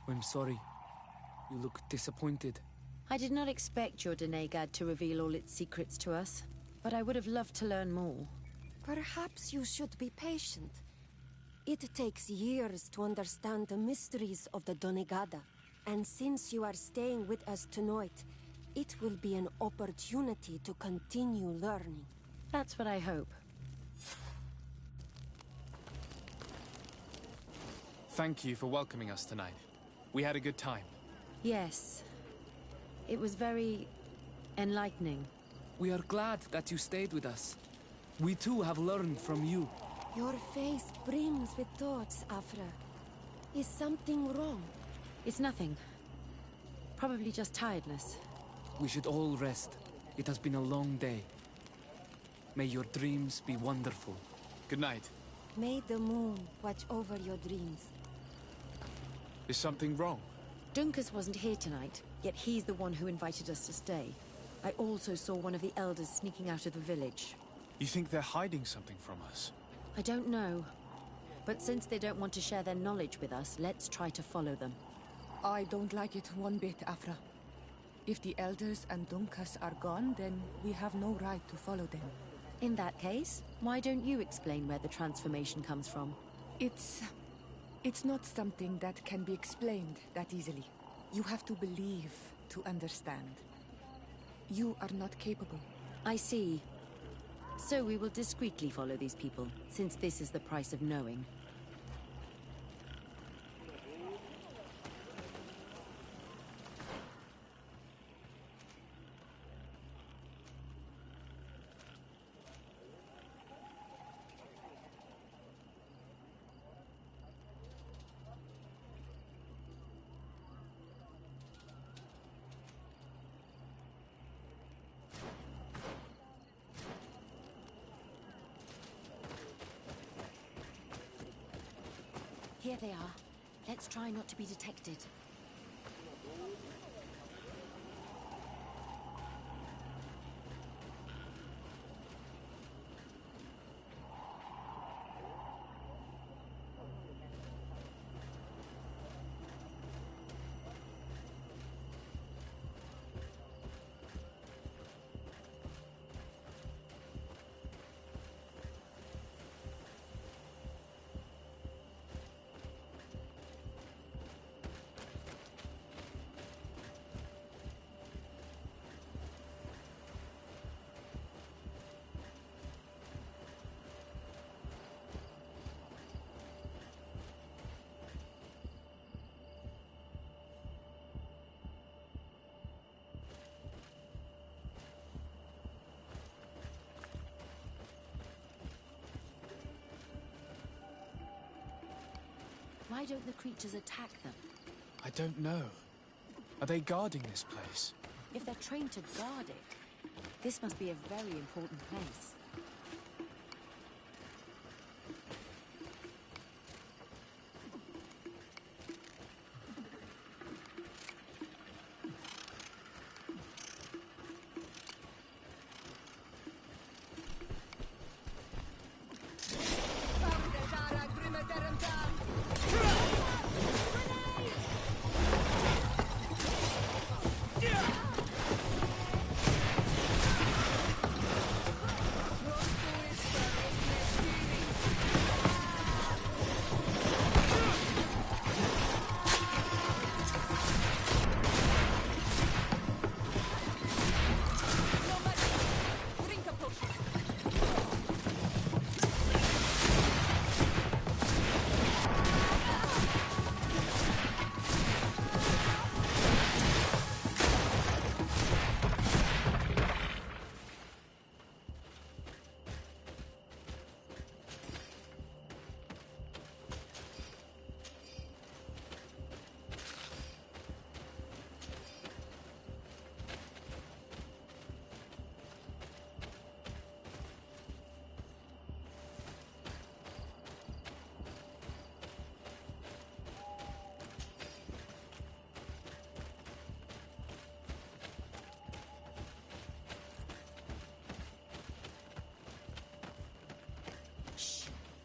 I'm sorry. You look disappointed. I did not expect your Denegad to reveal all its secrets to us, but I would have loved to learn more. Perhaps you should be patient. It takes years to understand the mysteries of the Donegada, and since you are staying with us tonight, it will be an opportunity to continue learning. That's what I hope. Thank you for welcoming us tonight. We had a good time. Yes. It was very enlightening. We are glad that you stayed with us. We too have learned from you. Your face brims with thoughts, Afra. Is something wrong? It's nothing. Probably just tiredness. We should all rest. It has been a long day. May your dreams be wonderful. Good night. May the moon watch over your dreams. Is something wrong? Dunkus wasn't here tonight, yet he's the one who invited us to stay. I also saw one of the elders sneaking out of the village. You think they're hiding something from us? I don't know. But since they don't want to share their knowledge with us, let's try to follow them. I don't like it one bit, Afra. If the elders and Dunkas are gone, then we have no right to follow them. In that case, why don't you explain where the transformation comes from? It's not something that can be explained that easily. You have to believe to understand. You are not capable. I see. So we will discreetly follow these people, since this is the price of knowing. Here they are. Let's try not to be detected. Why don't the creatures attack them? I don't know. Are they guarding this place? If they're trained to guard it, this must be a very important place.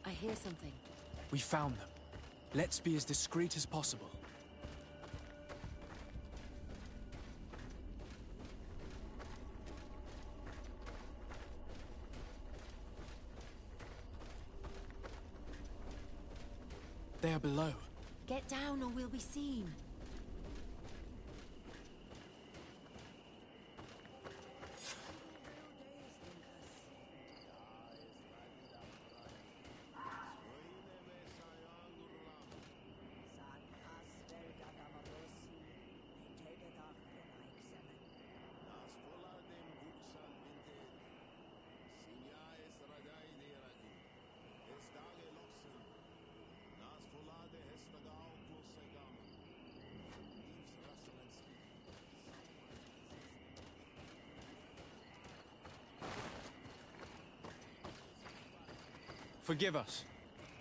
I hear something. We found them. Let's be as discreet as possible. They are below. Get down or we'll be seen. Forgive us.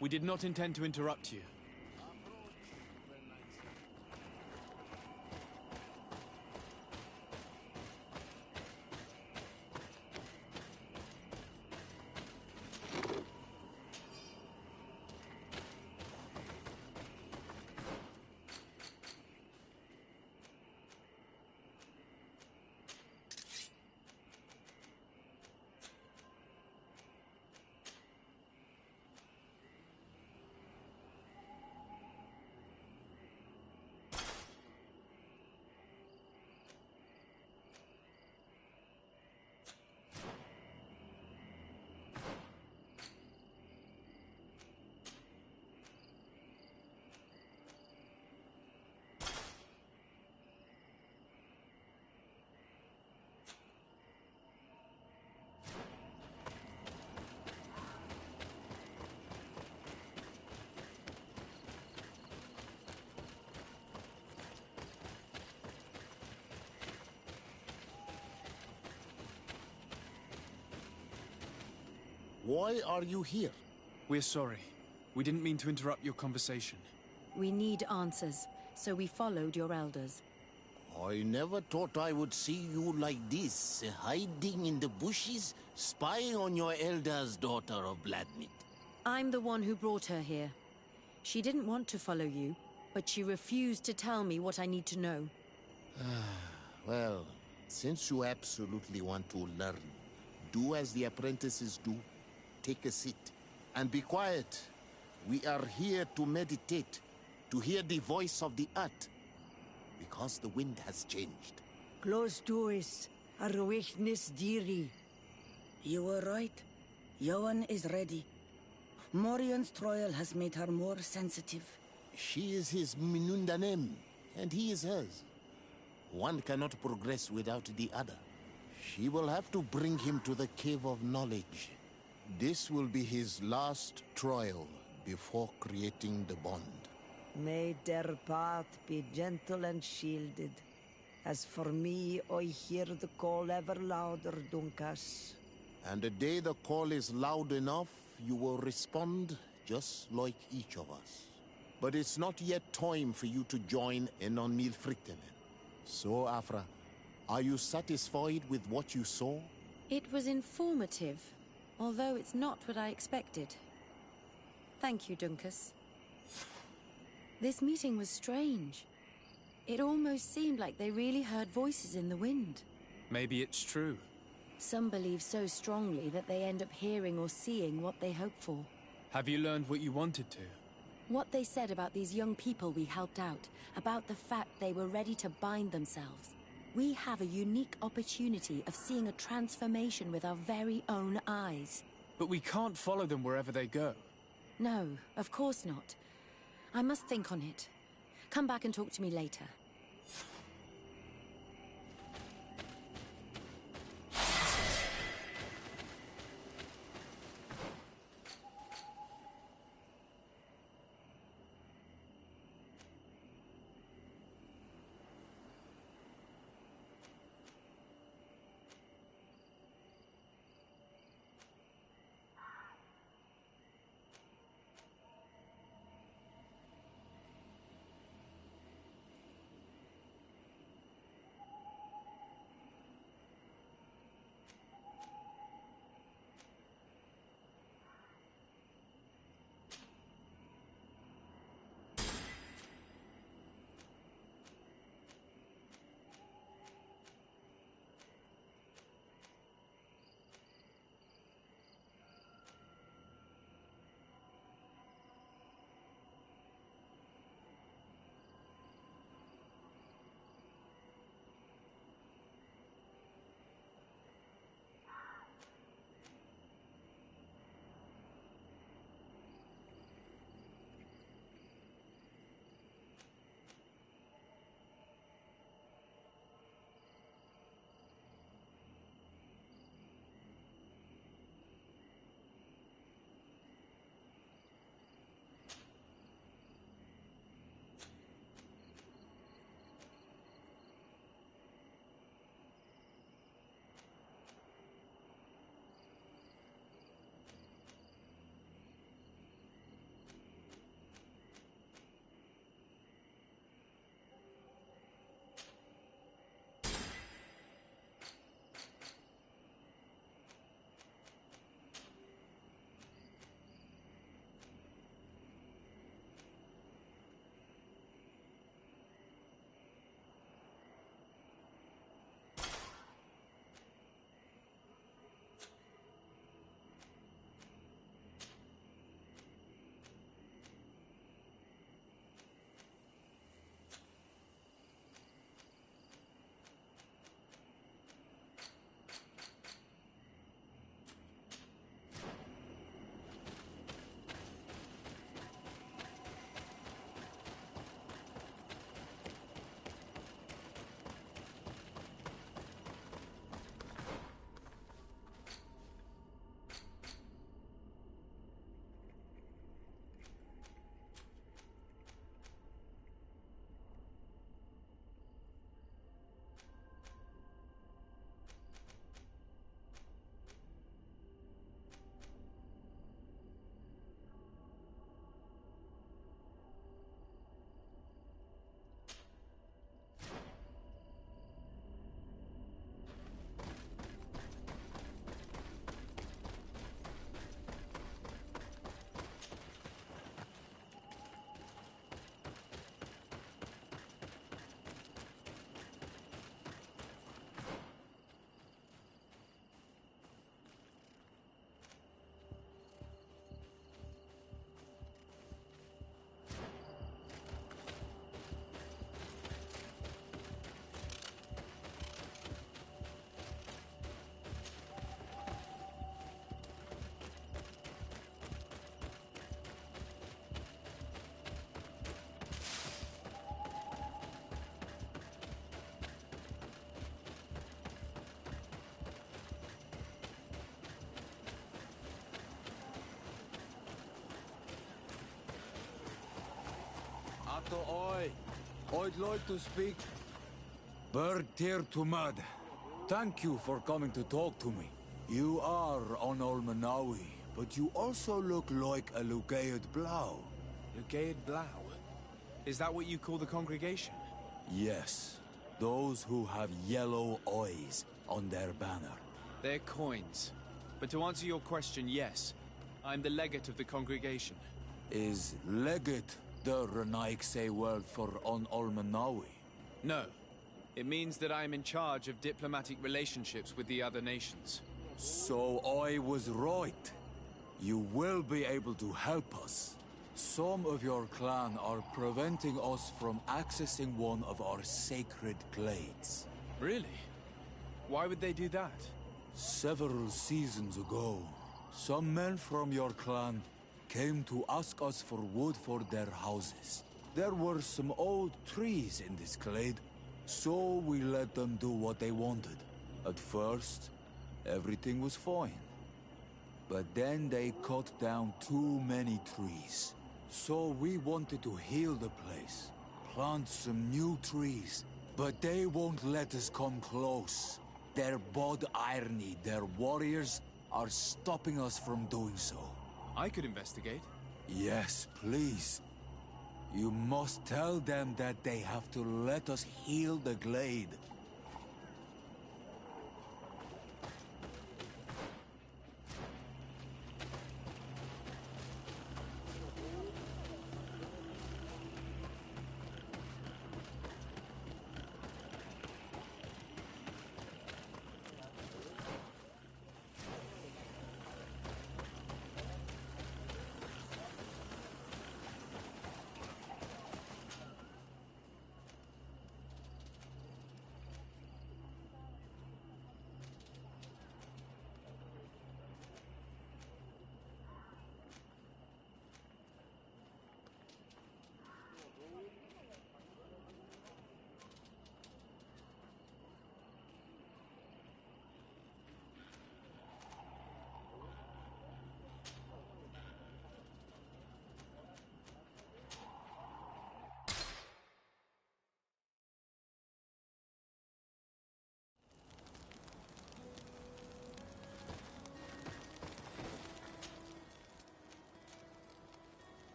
We did not intend to interrupt you. Why are you here? We're sorry. We didn't mean to interrupt your conversation. We need answers, so we followed your elders. I never thought I would see you like this, hiding in the bushes, spying on your elders, daughter of Vladimir. I'm the one who brought her here. She didn't want to follow you, but she refused to tell me what I need to know. Well, since you absolutely want to learn, do as the apprentices do. Take a seat and be quiet. We are here to meditate, to hear the voice of the earth, because the wind has changed. Close doors, Arwechnis Diri. You were right. Johan is ready. Morian's trial has made her more sensitive. She is his Minundanem, and he is hers. One cannot progress without the other. She will have to bring him to the Cave of Knowledge. This will be his last trial before creating the bond. May their path be gentle and shielded. As for me, I hear the call ever louder, Dunkas. And the day the call is loud enough, you will respond just like each of us. But it's not yet time for you to join in on Milfrichtemen. So, Afra, are you satisfied with what you saw? It was informative, although it's not what I expected. Thank you, Dunkas. This meeting was strange. It almost seemed like they really heard voices in the wind. Maybe it's true. Some believe so strongly that they end up hearing or seeing what they hope for. Have you learned what you wanted to? What they said about these young people we helped out, about the fact they were ready to bind themselves. We have a unique opportunity of seeing a transformation with our very own eyes. But we can't follow them wherever they go. No, of course not. I must think on it. Come back and talk to me later. to Oi. I'd like to speak. Bird Tear to Mud. Thank you for coming to talk to me. You are on Olmanawi, but you also look like a Lugaid Blau. Lugaid Blau? Is that what you call the congregation? Yes. Those who have yellow eyes on their banner. They're coins. But to answer your question, yes. I'm the legate of the congregation. Is legate the Renaigse word for on Olmanawi? No. It means that I am in charge of diplomatic relationships with the other nations. So I was right. You will be able to help us. Some of your clan are preventing us from accessing one of our sacred glades. Really? Why would they do that? Several seasons ago, some men from your clan came to ask us for wood for their houses. There were some old trees in this glade, so we let them do what they wanted. At first, everything was fine. But then they cut down too many trees. So we wanted to heal the place, plant some new trees. But they won't let us come close. Their bod irony, their warriors, are stopping us from doing so. I could investigate. Yes, please. You must tell them that they have to let us heal the glade.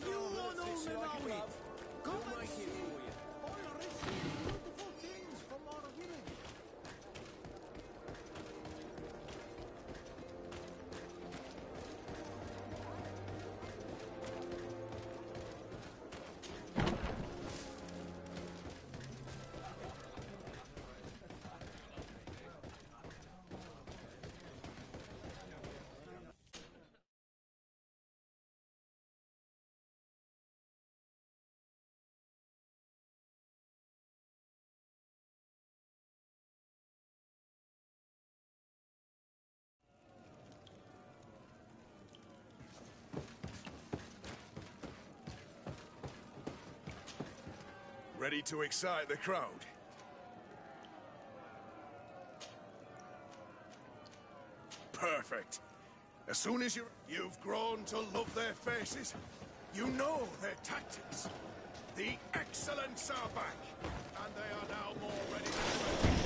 you want all the knowledge? Come and see all the rich beautiful things from our village. Ready to excite the crowd? Perfect. As soon as you've grown to love their faces, you know their tactics. The excellents are back, and they are now more ready to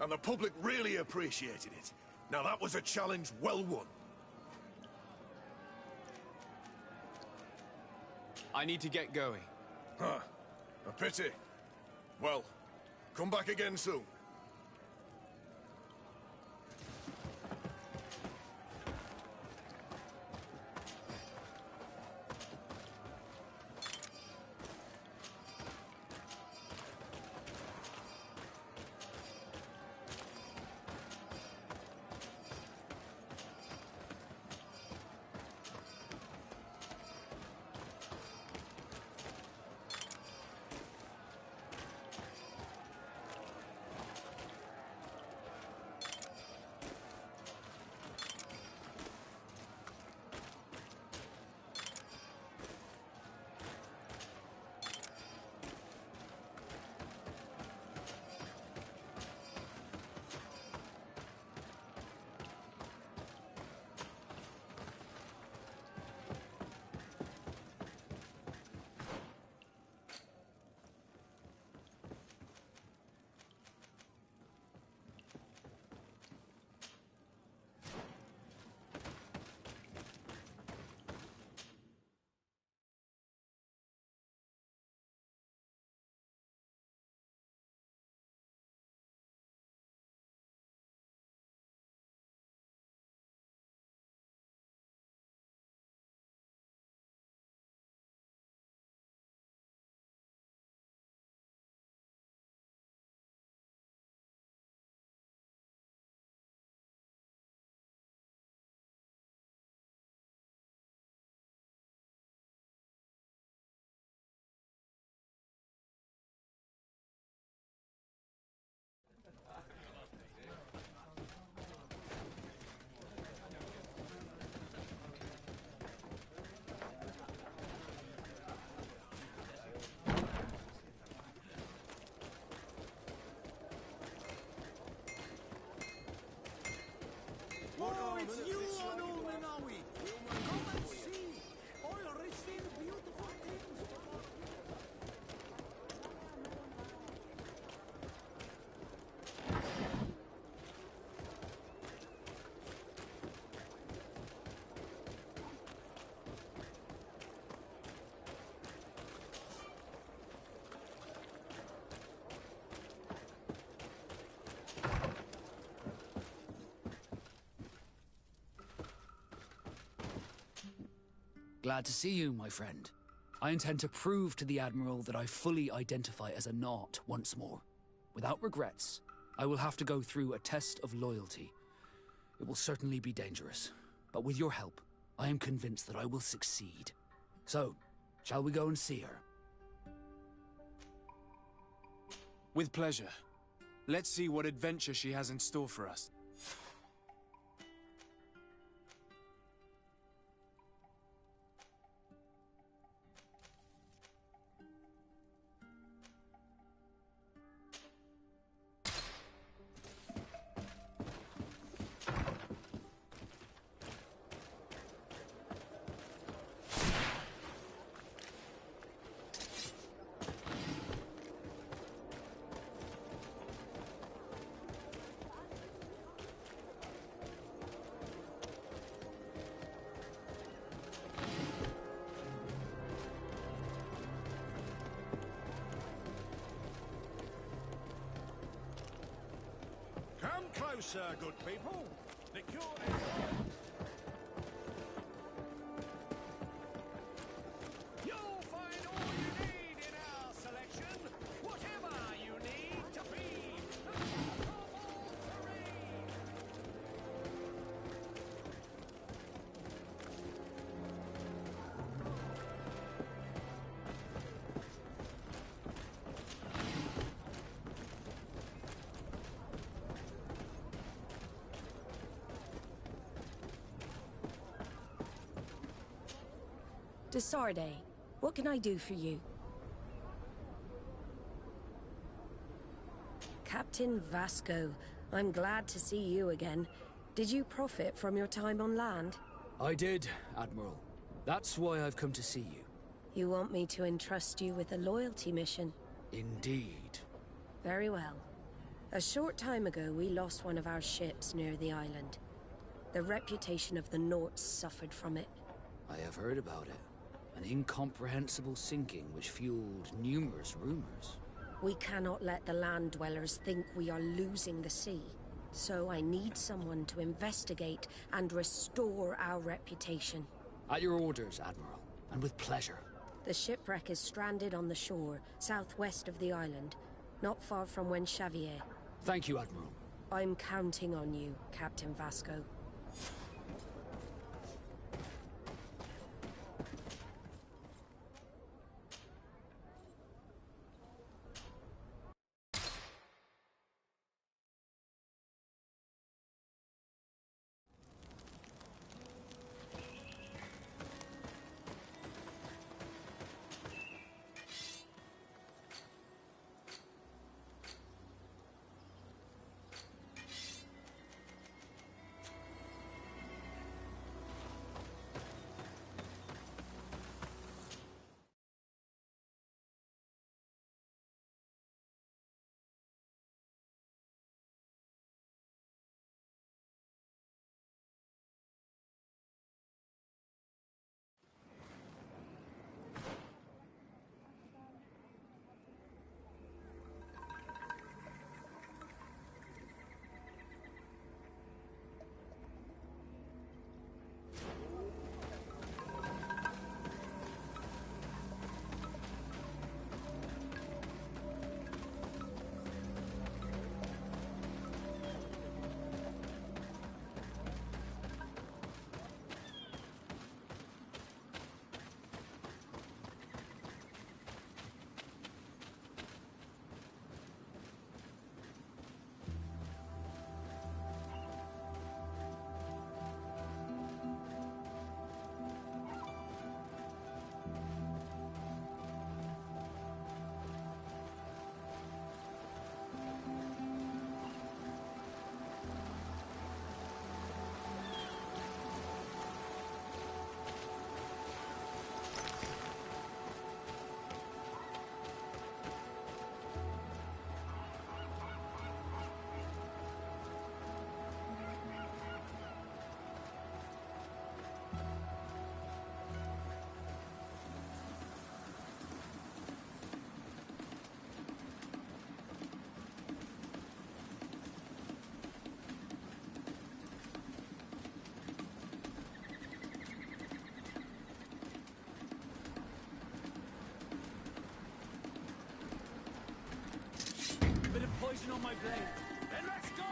and the public really appreciated it. Now that was a challenge well won. I need to get going. Huh. A pity. Well, come back again soon. Oh, it's you on old Menawi. Come and see. Oil receive beautiful things. Glad to see you, my friend. I intend to prove to the Admiral that I fully identify as a Naut once more. Without regrets, I will have to go through a test of loyalty. It will certainly be dangerous, but with your help, I am convinced that I will succeed. So, shall we go and see her? With pleasure. Let's see what adventure she has in store for us. Come closer, good people. The cure is... You'll find all you need in our selection. Whatever you need to be the top of all terrain. Desarde, what can I do for you? Captain Vasco, I'm glad to see you again. Did you profit from your time on land? I did, Admiral. That's why I've come to see you. You want me to entrust you with a loyalty mission? Indeed. Very well. A short time ago, we lost one of our ships near the island. The reputation of the Norts suffered from it. I have heard about it. An incomprehensible sinking which fueled numerous rumors. We cannot let the land dwellers think we are losing the sea. So I need someone to investigate and restore our reputation. At your orders, Admiral, and with pleasure. The shipwreck is stranded on the shore, southwest of the island, not far from Wen Xavier. Thank you, Admiral. I'm counting on you, Captain Vasco. Poison on my blade. Then let's go!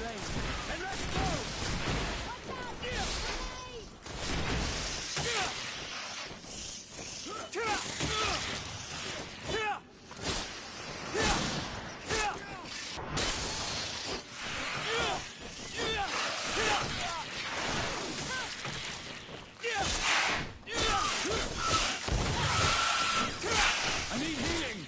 blade. Then let's go! I need healing!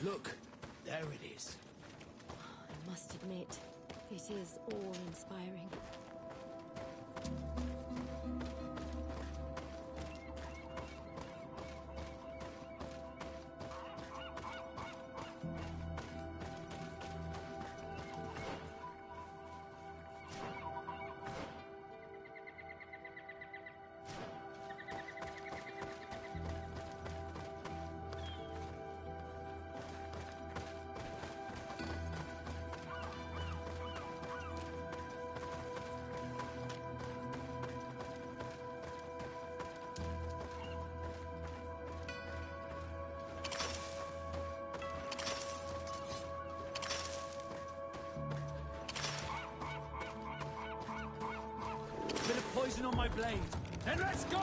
Look, there it is. I must admit, it is awe-inspiring. Bit of poison on my blade. Then let's go!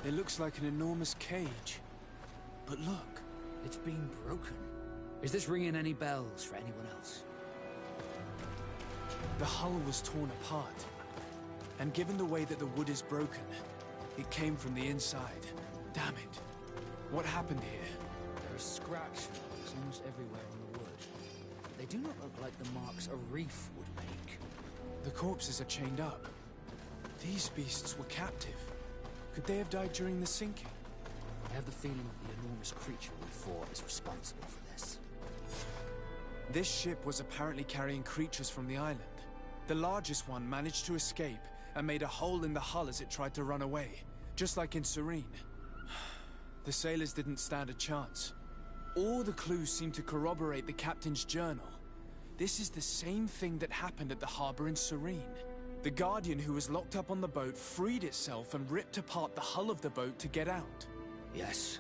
It looks like an enormous cage. But look. It's been broken. Is this ringing any bells for anyone else? The hull was torn apart. And given the way that the wood is broken, it came from the inside. Damn it. What happened here? There are scratch marks almost everywhere on the wood. They do not look like the marks a reef would make. The corpses are chained up. These beasts were captive. Could they have died during the sinking? I have the feeling that the enormous creature we fought is responsible for this. This ship was apparently carrying creatures from the island. The largest one managed to escape and made a hole in the hull as it tried to run away, just like in Serene. The sailors didn't stand a chance. All the clues seem to corroborate the captain's journal. This is the same thing that happened at the harbor in Serene. The Guardian who was locked up on the boat freed itself and ripped apart the hull of the boat to get out. Yes,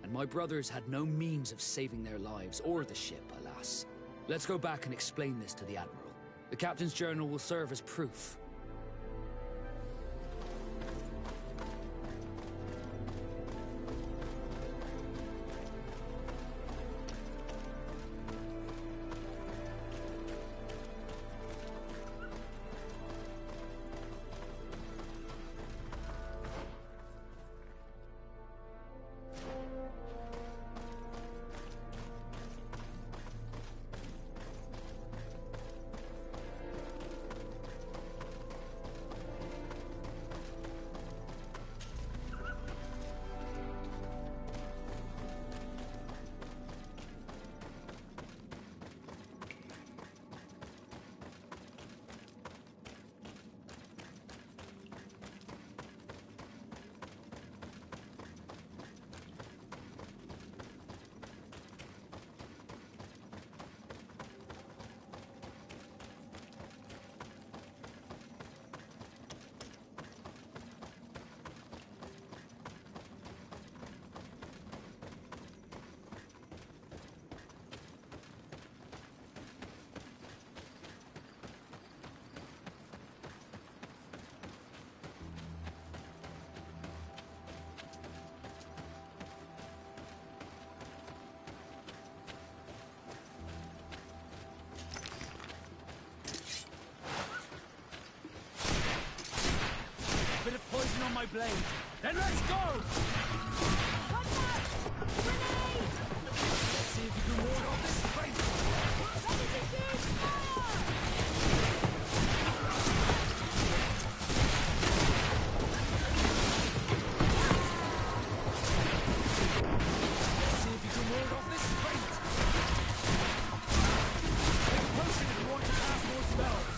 and my brothers had no means of saving their lives or the ship, alas. Let's go back and explain this to the Admiral. The captain's journal will serve as proof. Bit of poison on my blade. Then let's go! Contact! Grenade! Let's see if you can ward off this fight. Let's see if you can ward off this fight. Take a potion if you want to cast more spells.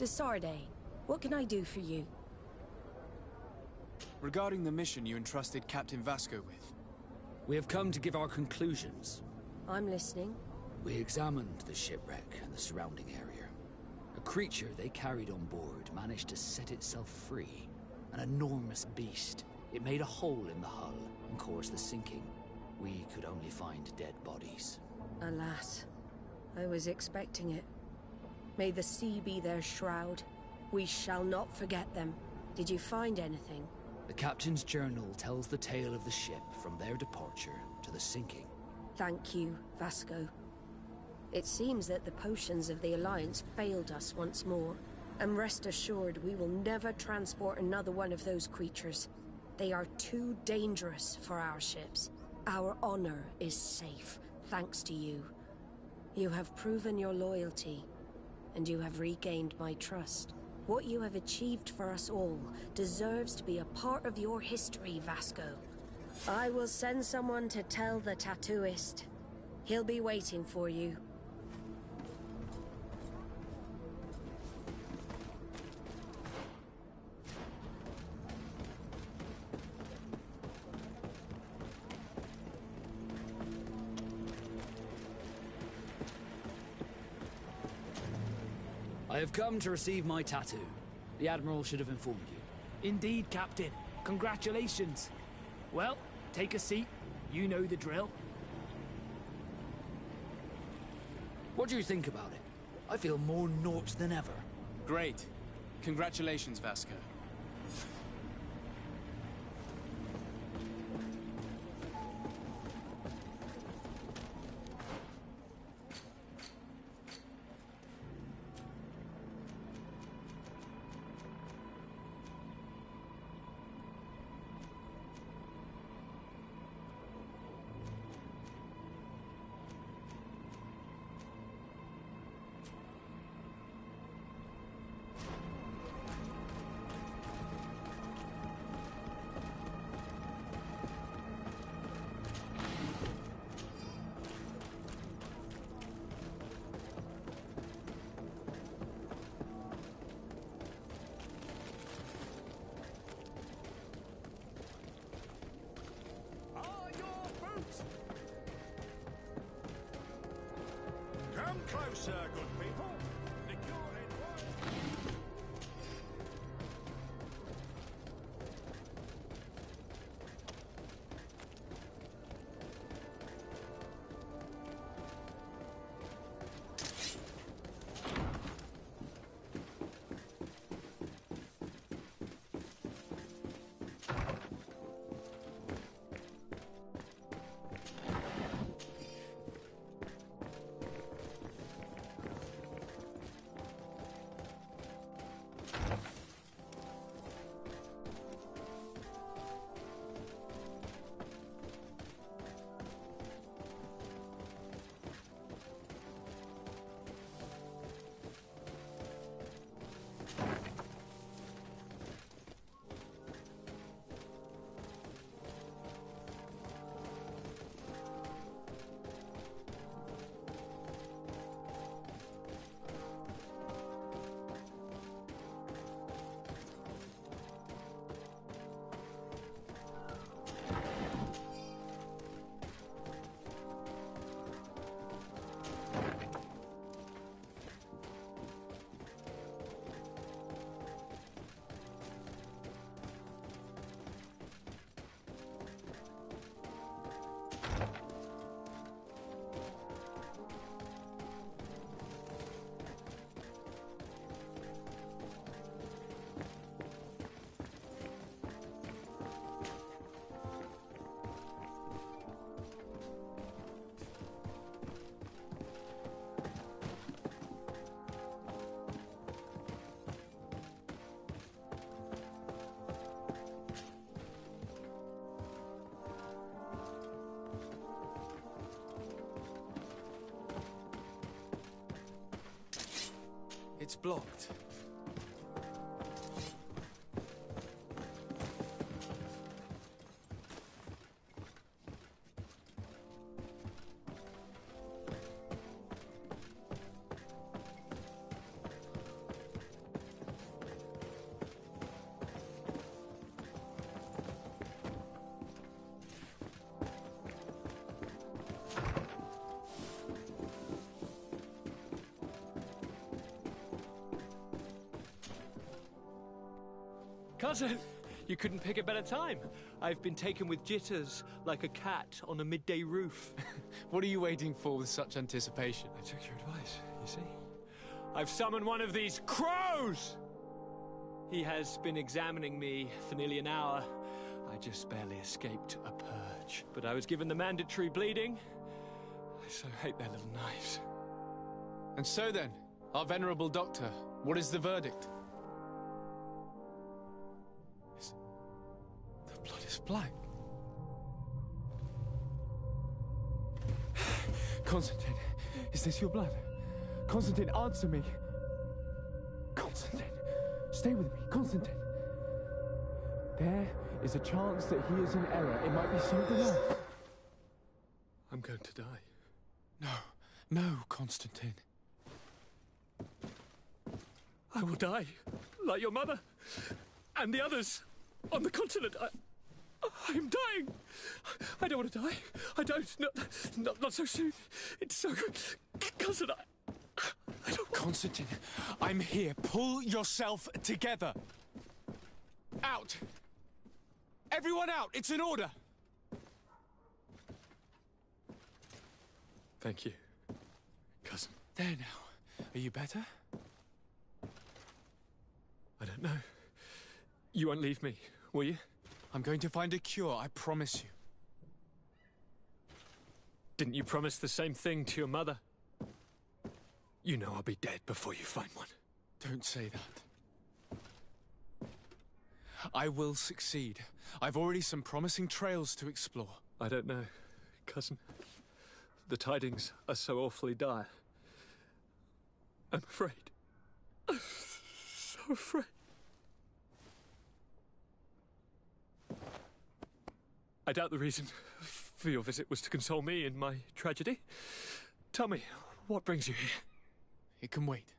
Desarde, what can I do for you? Regarding the mission you entrusted Captain Vasco with. We have come to give our conclusions. I'm listening. We examined the shipwreck and the surrounding area. A creature they carried on board managed to set itself free. An enormous beast. It made a hole in the hull and caused the sinking. We could only find dead bodies. Alas, I was expecting it. May the sea be their shroud. We shall not forget them. Did you find anything? The captain's journal tells the tale of the ship from their departure to the sinking. Thank you, Vasco. It seems that the potions of the Alliance failed us once more. And rest assured, we will never transport another one of those creatures. They are too dangerous for our ships. Our honor is safe, thanks to you. You have proven your loyalty, and you have regained my trust. What you have achieved for us all deserves to be a part of your history, Vasco. I will send someone to tell the tattooist. He'll be waiting for you. I have come to receive my tattoo. The Admiral should have informed you. Indeed, Captain. Congratulations. Well, take a seat. You know the drill. What do you think about it? I feel more Nort than ever. Great. Congratulations, Vasco. Come closer, good people. The cure in one. It's blocked. Cousin! You couldn't pick a better time. I've been taken with jitters, like a cat on a midday roof. What are you waiting for with such anticipation? I took your advice, you see. I've summoned one of these crows! He has been examining me for nearly an hour. I just barely escaped a purge. But I was given the mandatory bleeding. I so hate their little knives. And so then, our venerable doctor, what is the verdict? The blood is black. Constantine, is this your blood? Constantine, answer me. Constantine, stay with me, Constantine. There is a chance that he is in error. It might be something else. I'm going to die. No, Constantine. I will die, like your mother, and the others on the continent. I am dying. I don't want to die. I don't. Not so soon. It's so good. Constantine, I don't... Constantine, I'm here. Pull yourself together. Out. Everyone out. It's an order. Thank you, cousin. There now. Are you better? I don't know. You won't leave me, will you? I'm going to find a cure, I promise you. Didn't you promise the same thing to your mother? You know I'll be dead before you find one. Don't say that. I will succeed. I've already some promising trails to explore. I don't know, cousin. The tidings are so awfully dire. I'm afraid. I'm so afraid. I doubt the reason for your visit was to console me in my tragedy. Tell me, what brings you here? It can wait.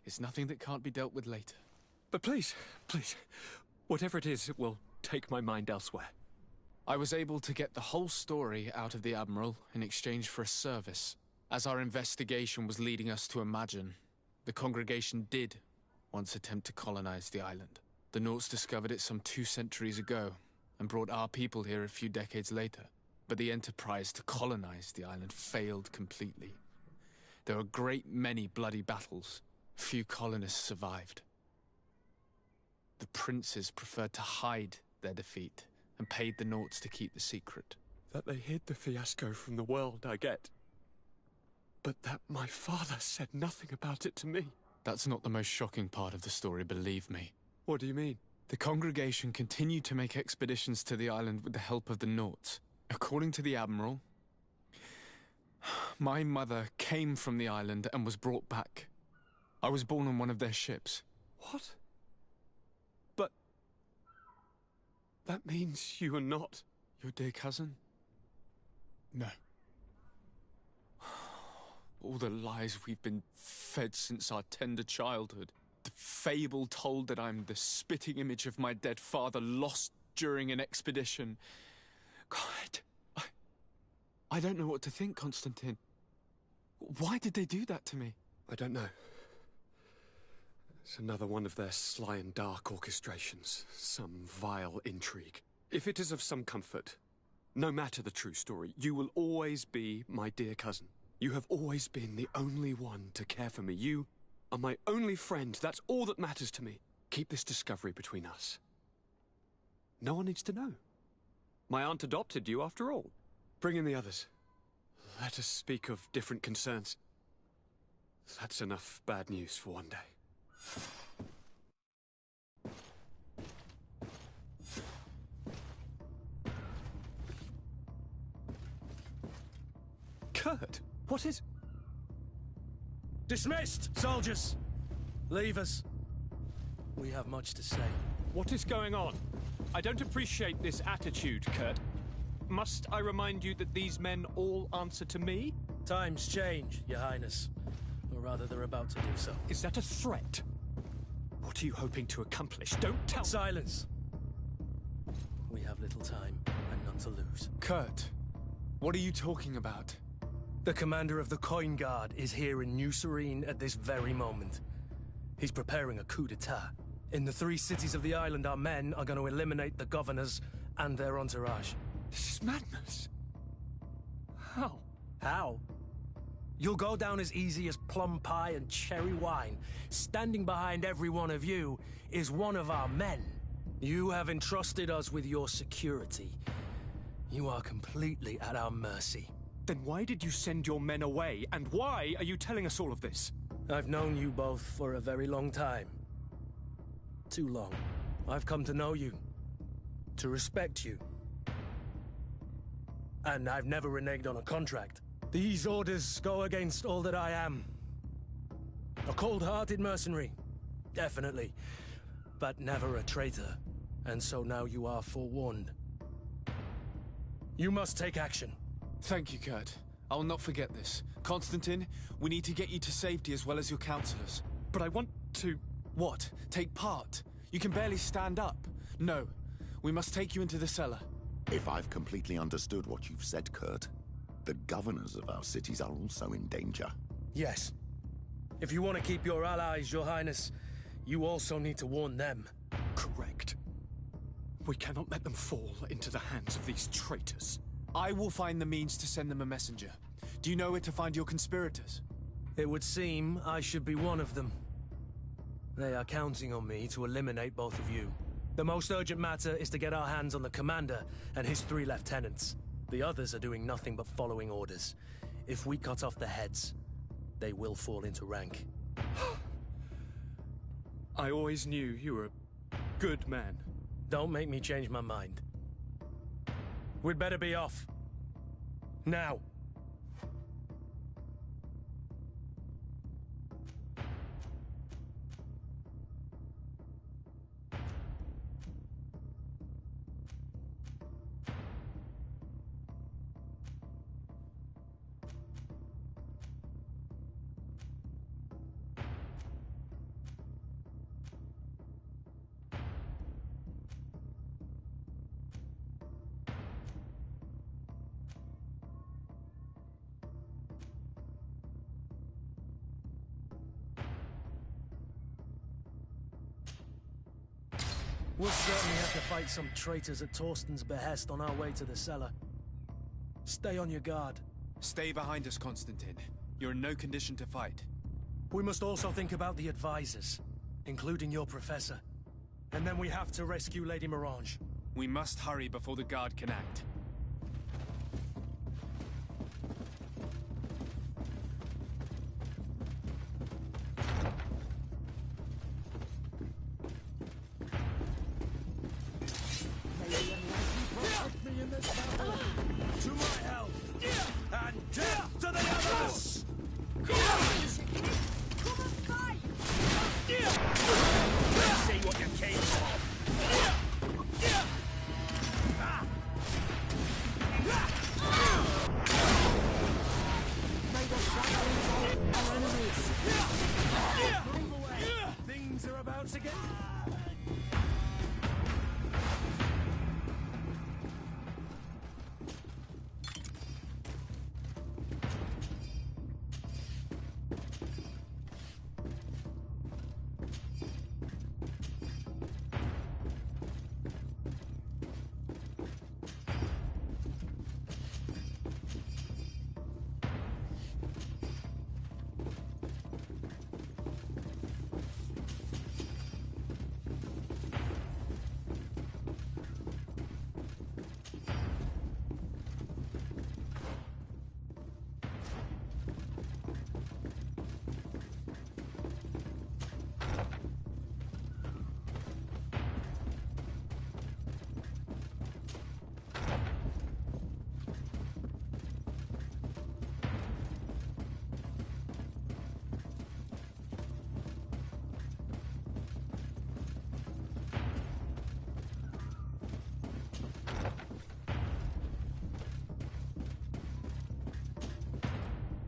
It's nothing that can't be dealt with later. But please, whatever it is, it will take my mind elsewhere. I was able to get the whole story out of the Admiral in exchange for a service. As our investigation was leading us to imagine, the congregation did once attempt to colonize the island. The Nauts discovered it some 2 centuries ago and brought our people here a few decades later. But the enterprise to colonize the island failed completely. There were a great many bloody battles. Few colonists survived. The princes preferred to hide their defeat and paid the Nauts to keep the secret. That they hid the fiasco from the world, I get. But that my father said nothing about it to me. That's not the most shocking part of the story, believe me. What do you mean? The congregation continued to make expeditions to the island with the help of the Nauts. According to the Admiral, my mother came from the island and was brought back. I was born on one of their ships. What? But... that means you are not... your dear cousin? No. All the lies we've been fed since our tender childhood. The fable told that I'm the spitting image of my dead father, lost during an expedition. God, I don't know what to think, Constantine. Why did they do that to me? I don't know. It's another one of their sly and dark orchestrations. Some vile intrigue. If it is of some comfort, no matter the true story, you will always be my dear cousin. You have always been the only one to care for me. You are my only friend. That's all that matters to me. Keep this discovery between us. No one needs to know. My aunt adopted you after all. Bring in the others. Let us speak of different concerns. That's enough bad news for one day. Kurt, what is... Dismissed, soldiers! Leave us. We have much to say. What is going on? I don't appreciate this attitude, Kurt. Must I remind you that these men all answer to me? Times change, Your Highness. Or rather, they're about to do so. Is that a threat? What are you hoping to accomplish? Don't tell... Silence! We have little time, and none to lose. Kurt, what are you talking about? The commander of the Coin Guard is here in New Serene at this very moment. He's preparing a coup d'etat. In the 3 cities of the island, our men are going to eliminate the governors and their entourage. This is madness. How? How? You'll go down as easy as plum pie and cherry wine. Standing behind every one of you is one of our men. You have entrusted us with your security. You are completely at our mercy. Then why did you send your men away? And why are you telling us all of this? I've known you both for a very long time. Too long. I've come to know you. To respect you. And I've never reneged on a contract. These orders go against all that I am. A cold-hearted mercenary. Definitely. But never a traitor. And so now you are forewarned. You must take action. Thank you, Kurt. I will not forget this. Constantine, we need to get you to safety as well as your counselors. But I want to... What? Take part? You can barely stand up. No. We must take you into the cellar. If I've completely understood what you've said, Kurt, the governors of our cities are also in danger. Yes. If you want to keep your allies, Your Highness, you also need to warn them. Correct. We cannot let them fall into the hands of these traitors. I will find the means to send them a messenger. Do you know where to find your conspirators? It would seem I should be one of them. They are counting on me to eliminate both of you. The most urgent matter is to get our hands on the commander and his 3 lieutenants. The others are doing nothing but following orders. If we cut off the heads, they will fall into rank. I always knew you were a good man. Don't make me change my mind. We'd better be off. Now. We'll certainly have to fight some traitors at Torsten's behest on our way to the cellar. Stay on your guard. Stay behind us, Constantine. You're in no condition to fight. We must also think about the advisors, including your professor. And then we have to rescue Lady Mirange. We must hurry before the guard can act. To my help! And death to the others! Let's see what you came for! May the shadows of our enemies. Move away! Things are about to get...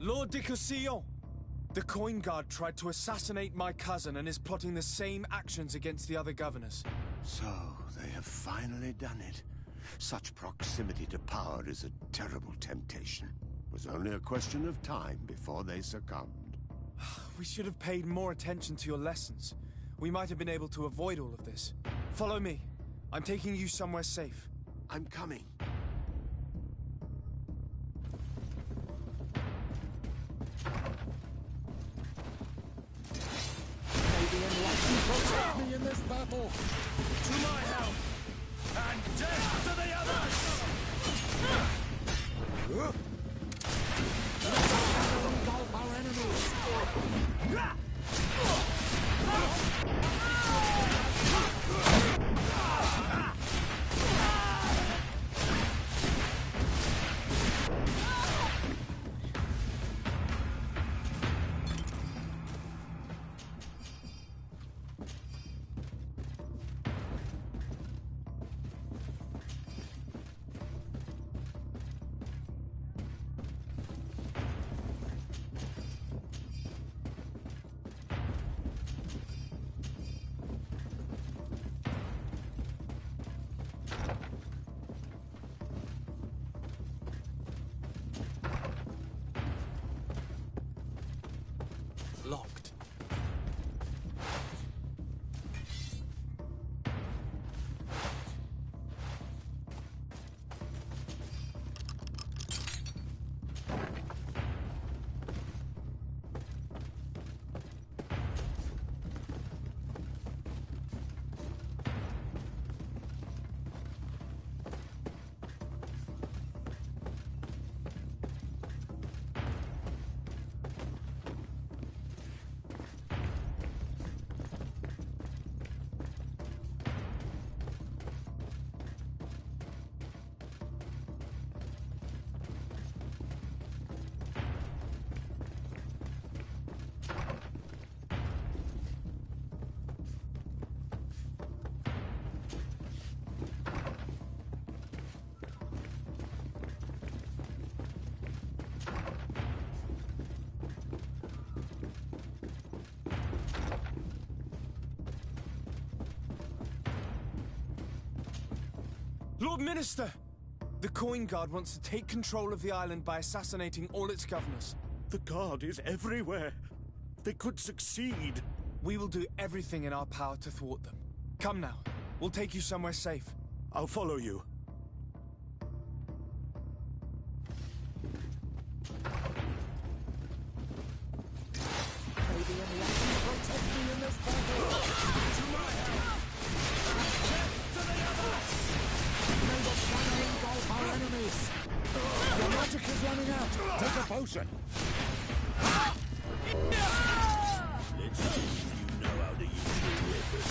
Lord de Cossillon! The coin guard tried to assassinate my cousin and is plotting the same actions against the other governors. So, they have finally done it. Such proximity to power is a terrible temptation. It was only a question of time before they succumbed. We should have paid more attention to your lessons. we might have been able to avoid all of this. Follow me. I'm taking you somewhere safe. I'm coming. Protect me in this battle! To my help! And death to the others! Engulf our enemies! Locked. Lord Minister! The Coin Guard wants to take control of the island by assassinating all its governors. The Guard is everywhere. They could succeed. We will do everything in our power to thwart them. Come now. We'll take you somewhere safe. I'll follow you. Protect me in this battle! To my help! Death to the others! May the shadow engulf our enemies! Your magic is running out! Take a potion! Let's see if you know how to use your weapon.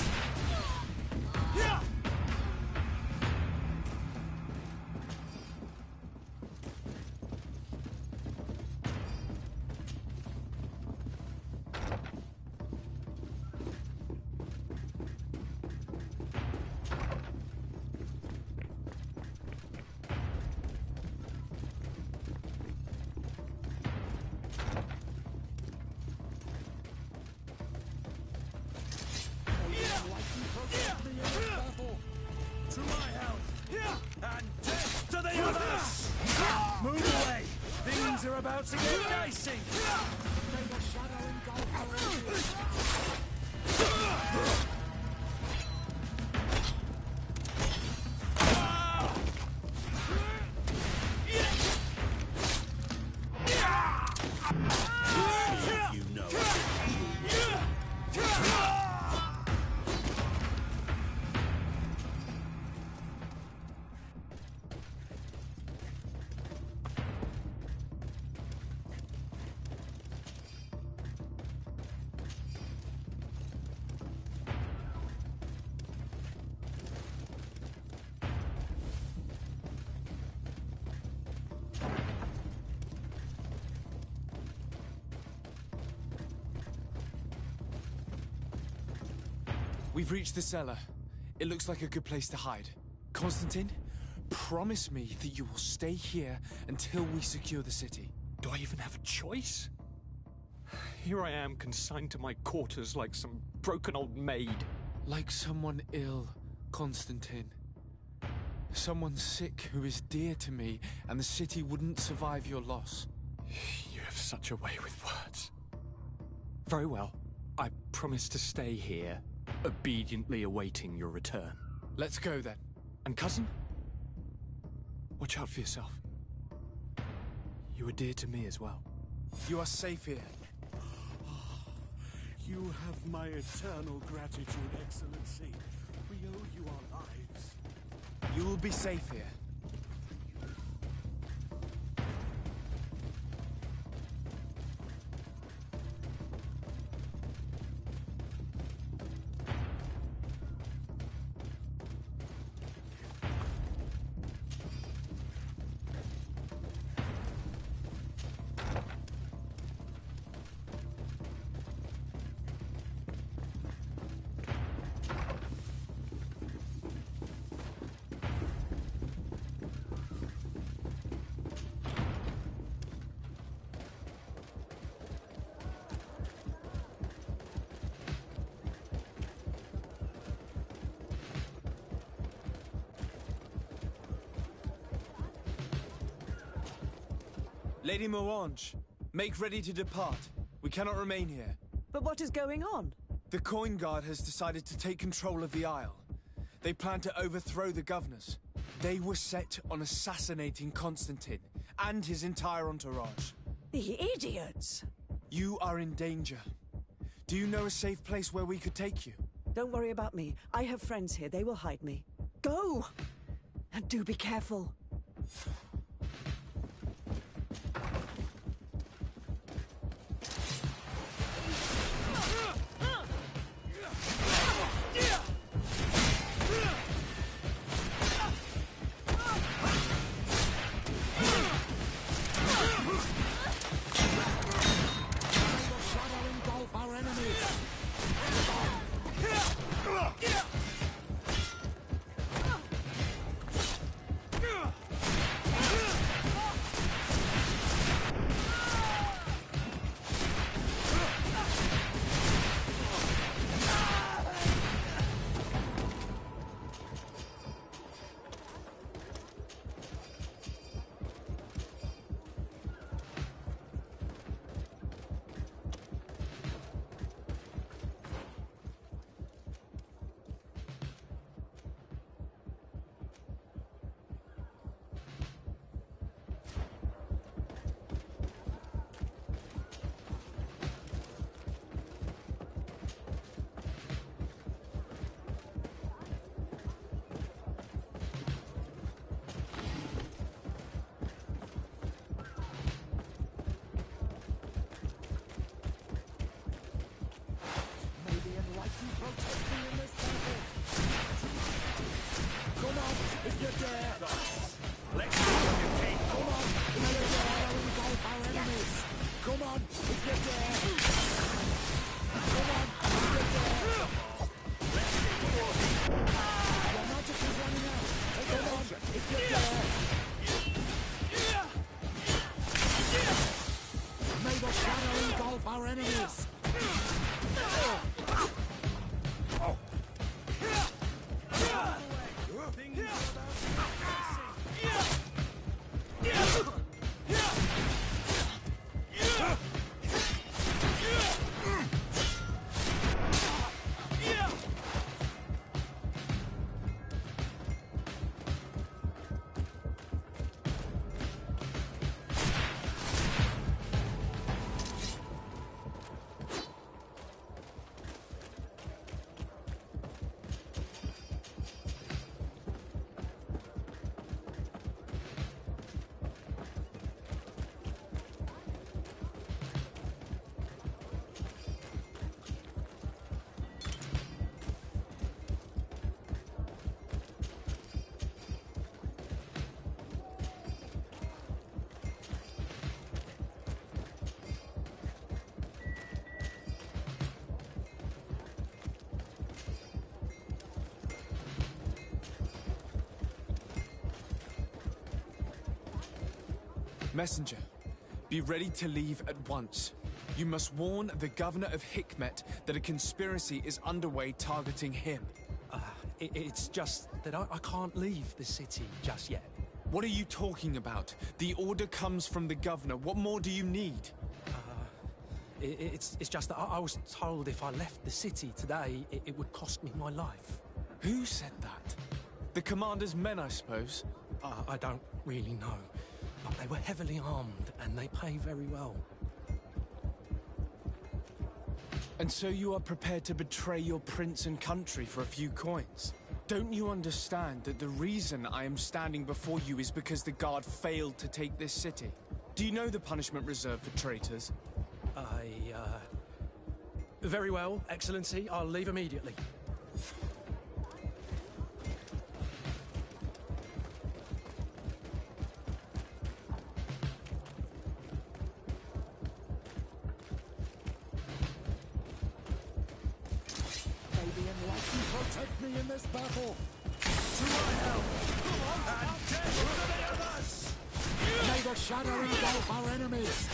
To my help! And death to the others! Move away! Things are about to get dicey! May the shadow engulf our enemies! You know it. We've reached the cellar. It looks like a good place to hide. Constantine, promise me that you will stay here until we secure the city. Do I even have a choice? Here I am, consigned to my quarters like some broken old maid. Like someone ill, Constantine. Someone sick who is dear to me, and the city wouldn't survive your loss. You have such a way with words. Very well. I promise to stay here obediently awaiting your return. Let's go then. And cousin? Watch out for yourself. You are dear to me as well. You are safe here. You have my eternal gratitude, Excellency. We owe you our lives. You will be safe here. Lady Moange, make ready to depart. We cannot remain here. But what is going on? The Coin Guard has decided to take control of the Isle. They plan to overthrow the governors. They were set on assassinating Constantine and his entire entourage. The idiots! You are in danger. Do you know a safe place where we could take you? Don't worry about me. I have friends here. They will hide me. Go! And do be careful. Messenger, be ready to leave at once. You must warn the governor of Hikmet that a conspiracy is underway targeting him. It's just that I can't leave the city just yet. What are you talking about? The order comes from the governor. What more do you need? It's just that I was told if I left the city today, it would cost me my life. Who said that? The commander's men, I suppose? I don't really know. But they were heavily armed, and they pay very well. And so you are prepared to betray your prince and country for a few coins? Don't you understand that the reason I am standing before you is because the guard failed to take this city? Do you know the punishment reserved for traitors? Very well, Excellency. I'll leave immediately. Protect me in this battle! To my help! And death to the others! May the shadow engulf our enemies!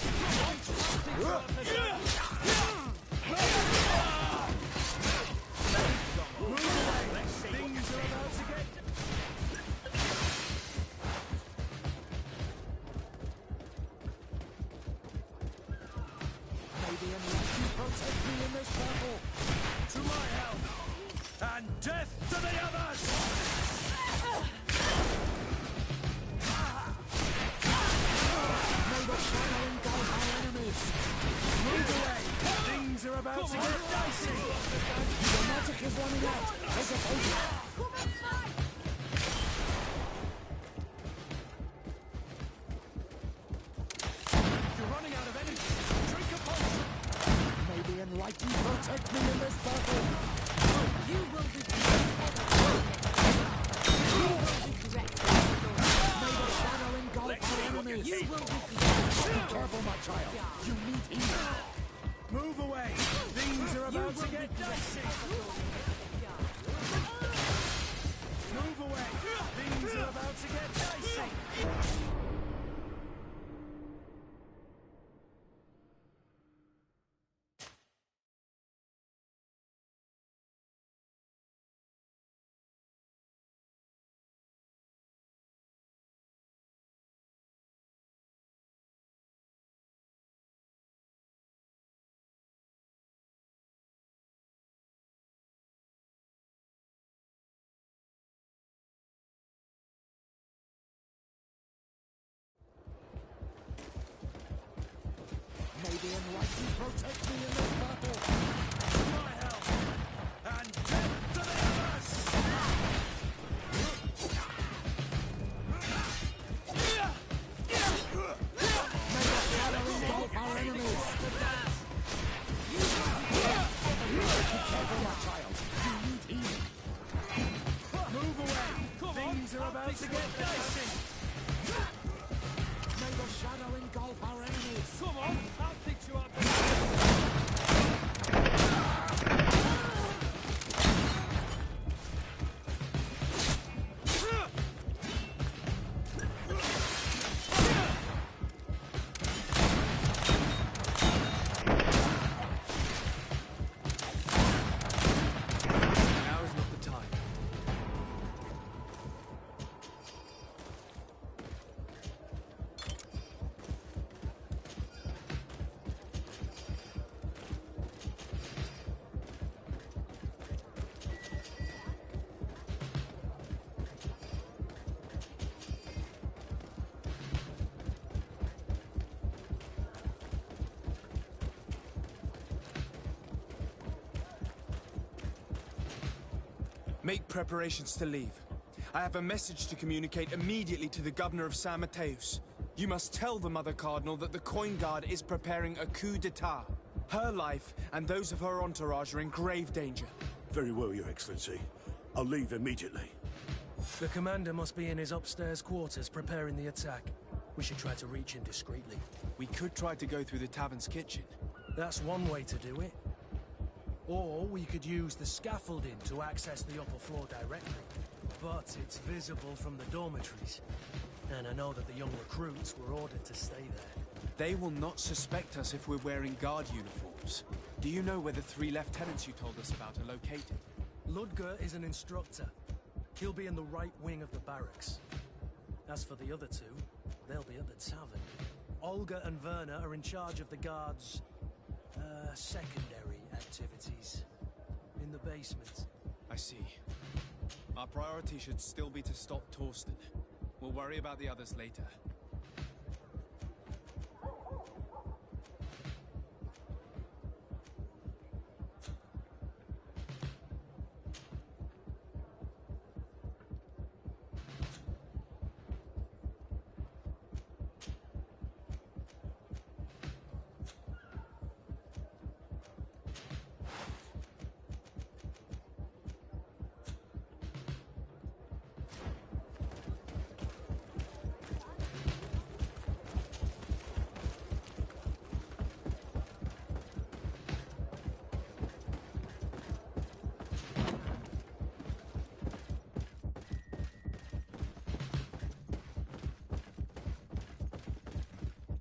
Move away! Things are about to get... May the enlightened protect me in this battle! To my help! And death to the others! May the shadow engulf our enemies! Move away! Things are about to get dicey! The magic is running out! Take a potion! You're running out of energy! Drink a potion! May the enlightened protect me in this battle! You will regret. You will regret. May the shadow engulf our enemies! You will regret. Be careful, my child! You need healing! Move away! Things are about to get dicey! Move away! Things are about to get dicey! May the enlightened protect me in this battle! To my help! And death to the others! May the shadow engulf our enemies! Be careful, my child! You need healing! Move away! Things are about to get dicey! May the shadow engulf our enemies! Come on, I'll pick you up! Now is not the time. Make preparations to leave. I have a message to communicate immediately to the governor of San Mateus. You must tell the Mother Cardinal that the Coin Guard is preparing a coup d'etat. Her life and those of her entourage are in grave danger. Very well, Your Excellency. I'll leave immediately. The commander must be in his upstairs quarters preparing the attack. We should try to reach him discreetly. We could try to go through the tavern's kitchen. That's one way to do it. Or we could use the scaffolding to access the upper floor directly. But it's visible from the dormitories. And I know that the young recruits were ordered to stay there. They will not suspect us if we're wearing guard uniforms. Do you know where the 3 lieutenants you told us about are located? Ludger is an instructor. He'll be in the right wing of the barracks. As for the other 2, they'll be at the tavern. Olga and Werner are in charge of the guards Secondary activities. In the basement. I see. Our priority should still be to stop Torsten. We'll worry about the others later.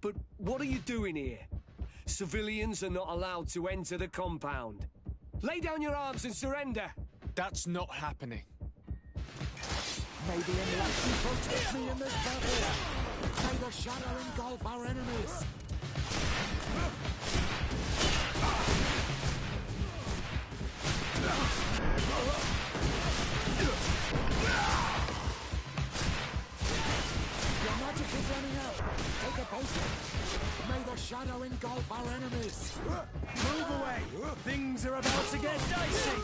But what are you doing here? Civilians are not allowed to enter the compound. Lay down your arms and surrender! That's not happening. May the enlightened protect me in this battle! May the shadow engulf our enemies! Your magic is running out! Take a potion! May the shadow engulf our enemies! Move away! Things are about to get dicey!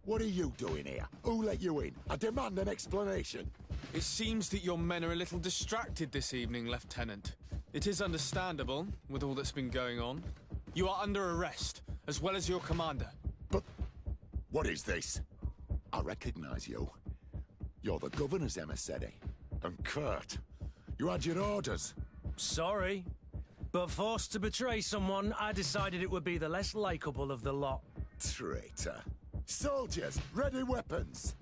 What are you doing here? Who let you in? I demand an explanation. It seems that your men are a little distracted this evening, Lieutenant. It is understandable, with all that's been going on. You are under arrest, as well as your commander. But what is this? I recognize you. You're the governor's emissary. And Kurt, you had your orders. Sorry, but forced to betray someone, I decided it would be the less likable of the lot. Traitor. Soldiers, ready weapons!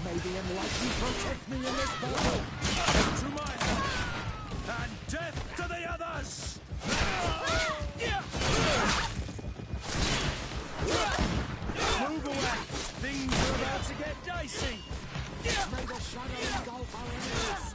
May the enlightened protect me in this battle! To mine! And death to the others! Move away! Things are about to get dicey! May the shadow engulf our enemies!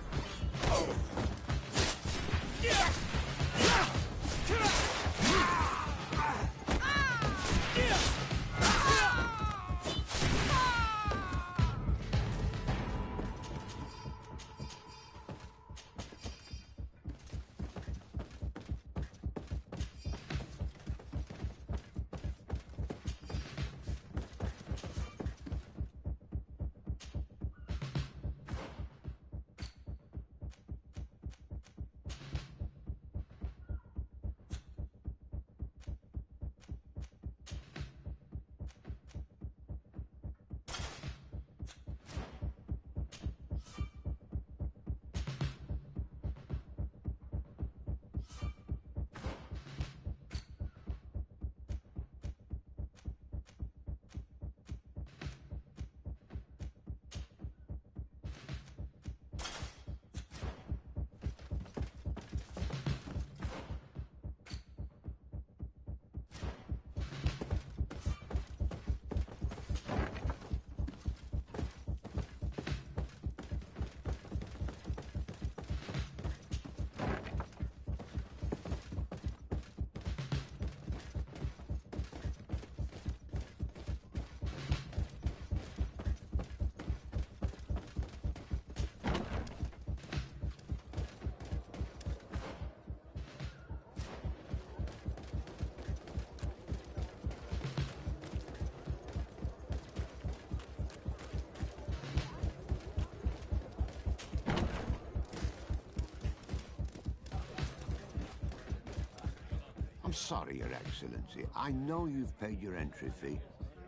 I'm sorry, Your Excellency. I know you've paid your entry fee,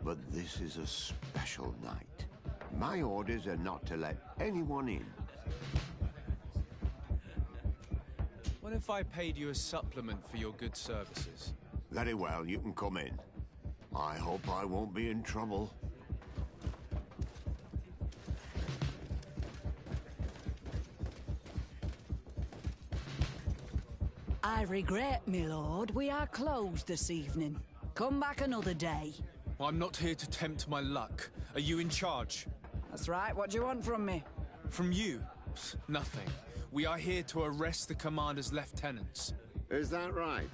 but this is a special night. My orders are not to let anyone in. What if I paid you a supplement for your good services? Very well, you can come in. I hope I won't be in trouble. I regret, my lord, we are closed this evening. Come back another day. Well, I'm not here to tempt my luck. Are you in charge? That's right, what do you want from me? From you? Nothing. We are here to arrest the commander's lieutenants. Is that right?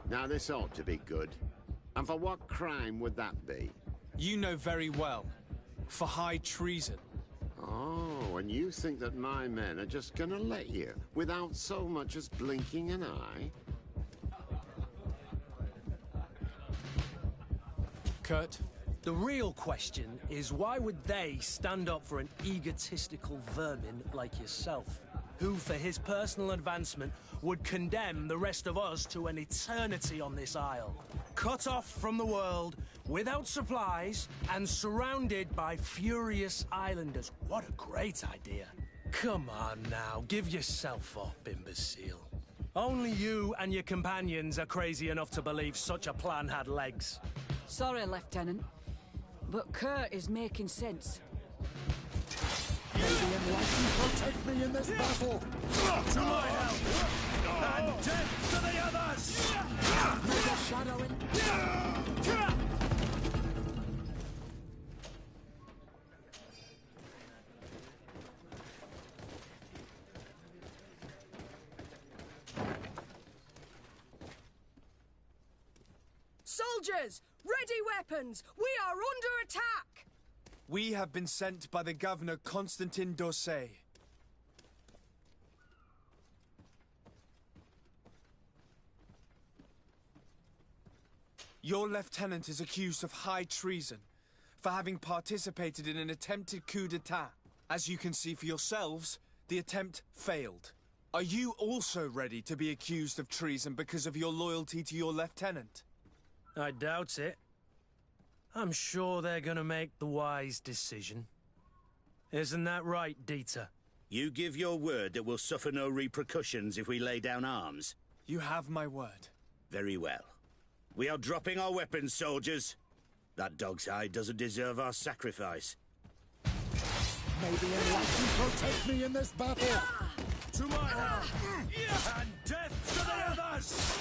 Now this ought to be good. And for what crime would that be? You know very well. For high treason. Oh, and you think that my men are just gonna let you, without so much as blinking an eye? Kurt? The real question is why would they stand up for an egotistical vermin like yourself, who for his personal advancement would condemn the rest of us to an eternity on this isle, cut off from the world, without supplies, and surrounded by furious islanders? What a great idea. Come on now, give yourself up, imbecile. Only you and your companions are crazy enough to believe such a plan had legs. Sorry, Lieutenant, but Kurt is making sense. May the Enlightened protect me in this battle! To my help! And death to the others! May the shadow in... Soldiers! Ready weapons! We are under attack! We have been sent by the governor Constantin Dossé. Your lieutenant is accused of high treason for having participated in an attempted coup d'etat. As you can see for yourselves, the attempt failed. Are you also ready to be accused of treason because of your loyalty to your lieutenant? I doubt it. I'm sure they're gonna make the wise decision. Isn't that right, Dieter? You give your word that we'll suffer no repercussions if we lay down arms? You have my word. Very well. We are dropping our weapons, soldiers. That dog's hide doesn't deserve our sacrifice. May the Enlightened protect me in this battle! To my help! And death to the others!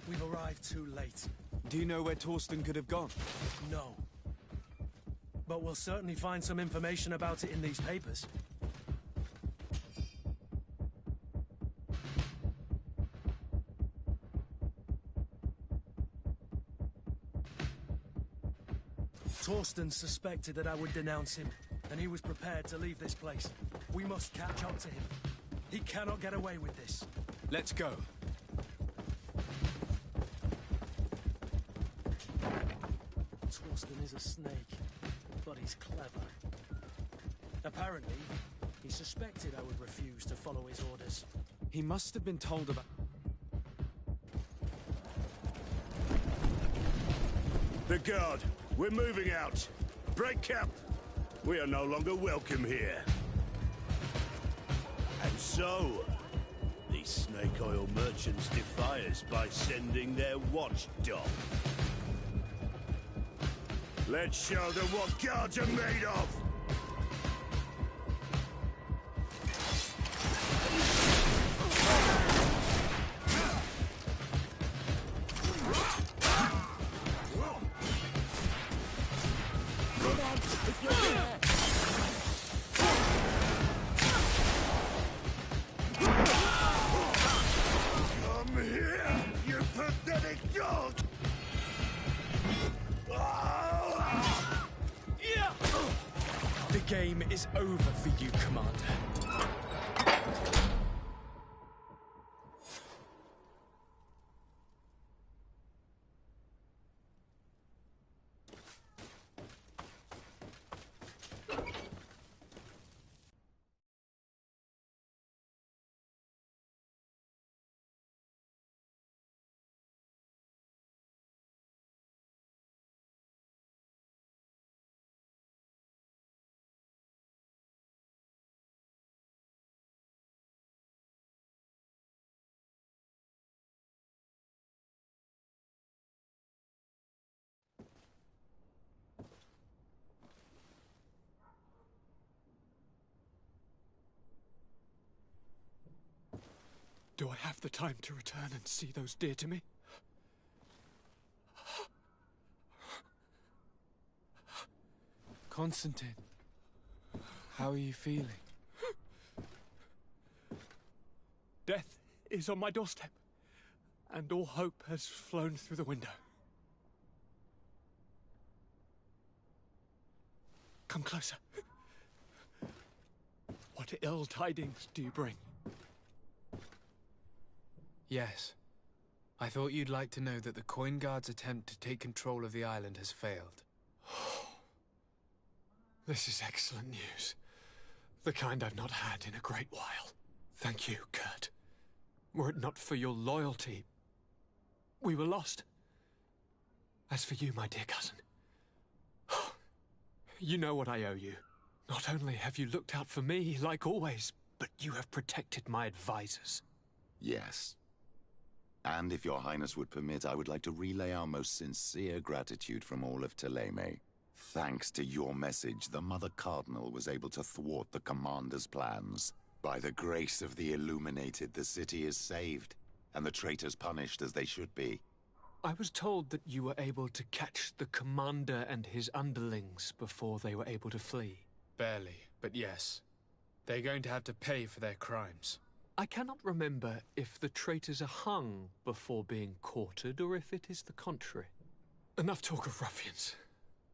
We've arrived too late. Do you know where Torsten could have gone? No. But we'll certainly find some information about it in these papers. Torsten suspected that I would denounce him, and he was prepared to leave this place. We must catch up to him. He cannot get away with this. Let's go. Torsten is a snake, but he's clever. Apparently, he suspected I would refuse to follow his orders. He must have been told about... The guard, we're moving out. Break camp. We are no longer welcome here. And so, the these snake oil merchants defy us by sending their watchdog. Let's show them what guards are made of! Come here, you pathetic dog! The game is over for you, Commander. Do I have the time to return and see those dear to me? Constantine, how are you feeling? Death is on my doorstep, and all hope has flown through the window. Come closer. What ill tidings do you bring? Yes. I thought you'd like to know that the Coin Guard's attempt to take control of the island has failed. This is excellent news. The kind I've not had in a great while. Thank you, Kurt. Were it not for your loyalty, we were lost. As for you, my dear cousin, you know what I owe you. Not only have you looked out for me, like always, but you have protected my advisors. Yes. And if your highness would permit, I would like to relay our most sincere gratitude from all of Thélème. Thanks to your message, the Mother Cardinal was able to thwart the Commander's plans. By the grace of the Illuminated, the city is saved, and the traitors punished as they should be. I was told that you were able to catch the Commander and his underlings before they were able to flee. Barely, but yes. They're going to have to pay for their crimes. I cannot remember if the traitors are hung before being quartered, or if it is the contrary. Enough talk of ruffians.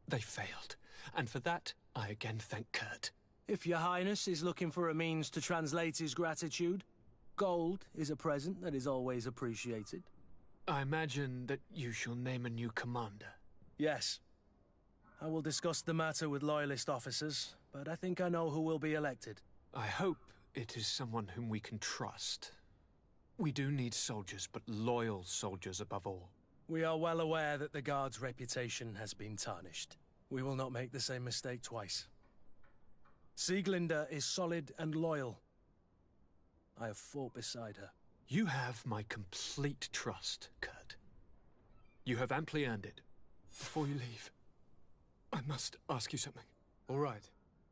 They failed, and for that, I again thank Kurt. If your highness is looking for a means to translate his gratitude, gold is a present that is always appreciated. I imagine that you shall name a new commander. Yes. I will discuss the matter with loyalist officers, but I think I know who will be elected. I hope it is someone whom we can trust. We do need soldiers, but loyal soldiers above all. We are well aware that the Guard's reputation has been tarnished. We will not make the same mistake twice. Sieglinde is solid and loyal. I have fought beside her. You have my complete trust, Kurt. You have amply earned it. Before you leave, I must ask you something. All right.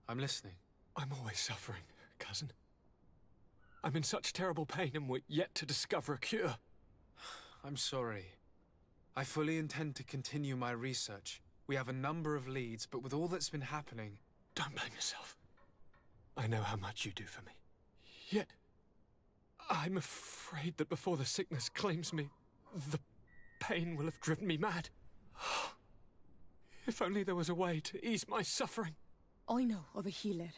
I'm listening. I'm always suffering, cousin. I'm in such terrible pain, and we're yet to discover a cure. I'm sorry. I fully intend to continue my research. We have a number of leads, but with all that's been happening... Don't blame yourself. I know how much you do for me. Yet, I'm afraid that before the sickness claims me, the pain will have driven me mad. If only there was a way to ease my suffering. I know of a healer,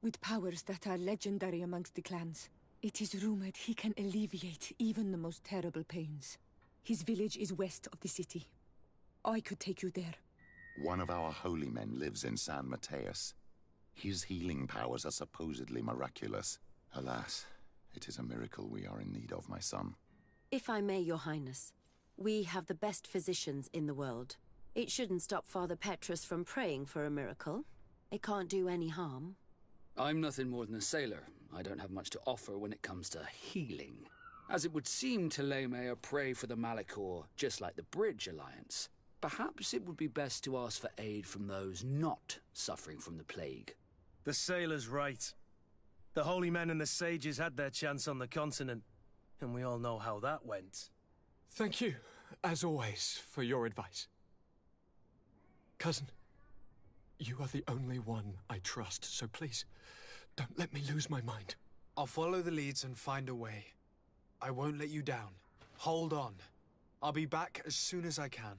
with powers that are legendary amongst the clans. It is rumored he can alleviate even the most terrible pains. His village is west of the city. I could take you there. One of our holy men lives in San Mateus. His healing powers are supposedly miraculous. Alas, it is a miracle we are in need of, my son. If I may, your highness, we have the best physicians in the world. It shouldn't stop Father Petrus from praying for a miracle. It can't do any harm. I'm nothing more than a sailor. I don't have much to offer when it comes to healing. As it would seem Thélème are prey for the Malachor, just like the Bridge Alliance, perhaps it would be best to ask for aid from those not suffering from the plague. The sailor's right. The holy men and the sages had their chance on the continent, and we all know how that went. Thank you, as always, for your advice. Cousin, you are the only one I trust, so please, don't let me lose my mind. I'll follow the leads and find a way. I won't let you down. Hold on. I'll be back as soon as I can.